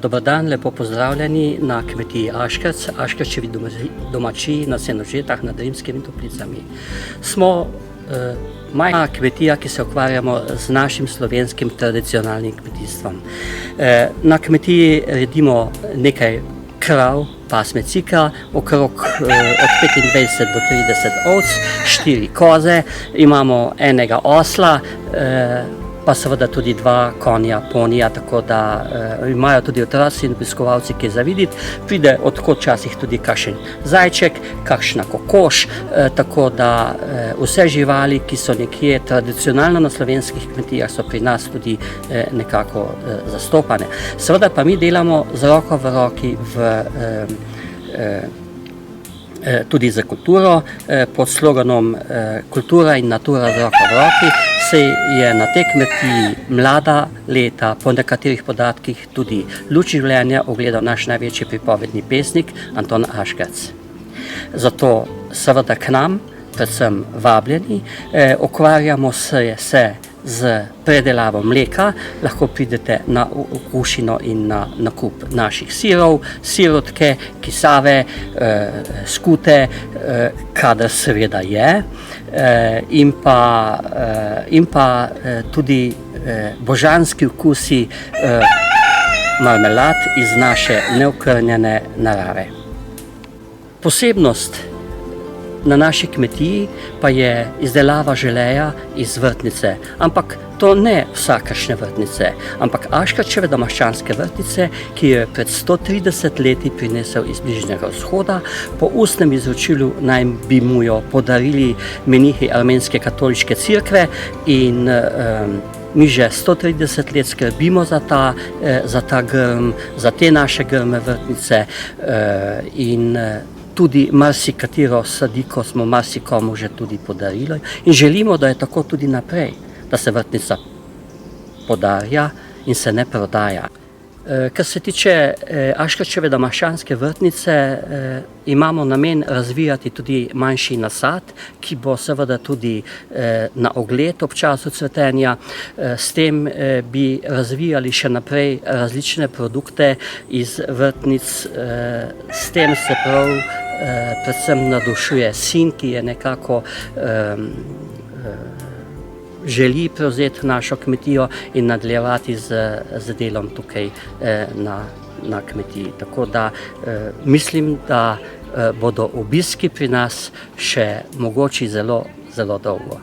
Dober dan, lepo pozdravljeni na kmetiji Aškerc, Aškerčevi domačiji na Senožetah nad Rimskimi Toplicami. Smo majhna kmetija, ki se ukvarjamo z našim slovenskim tradicionalnim kmetijstvom. Na kmetiji redimo nekaj krav, pasme cikra, okrog od 25 do 30 ovc, 4 koze, imamo enega osla, pa seveda tudi 2 konja, ponija, tako da imajo tudi otroci in obiskovalci kaj za videti. Pride odkot časih tudi kakšen zajček, kakšna kokoš, tako da vse živali, ki so nekje tradicionalno na slovenskih kmetijah, so pri nas tudi nekako zastopane. Seveda pa mi delamo z roko v roki tudi za kulturo, pod sloganom Kultura in natura z roko v roki. Se je na tej kmetiji mlada leta, po nekaterih podatkih tudi luč življenja, ogledal naš največji pripovedni pesnik Anton Aškerc. Zato seveda k nam, predvsem vabljeni, ukvarjamo se z predelavo mleka, lahko pridete na okušino in na nakup naših sirov, sirotke, kisave, skute, kadar seveda je, in pa tudi božanski okusi marmelad iz naše neokrnjene narave. Posebnost na naši kmetiji pa je izdelava želeja iz vrtnice, ampak to ne vsakršne vrtnice, ampak Aškerčeve domaščanske vrtnice, ki jo je pred 130 leti prinesel iz Bližnjega vzhoda. Po ustnem izročilu naj bi mu jo podarili menihi armenske katoliške cerkve in mi že 130 let skrbimo za ta grm, za te naše grme vrtnice in tudi marsikatero sadiko smo marsikomu že tudi podarili in želimo, da je tako tudi naprej, da se vrtnica podarja in se ne prodaja. Kar se tiče Aškerčeve domaščanske vrtnice, imamo namen razvijati tudi manjši nasad, ki bo seveda tudi na ogled ob času cvetenja. S tem bi razvijali še naprej različne produkte iz vrtnic, s tem se prav predvsem navdušuje sin, ki je nekako želi prevzeti našo kmetijo in nadaljevati z delom tukaj na kmetiji. Tako da mislim, da bodo obiski pri nas še mogoče zelo, zelo dolgo.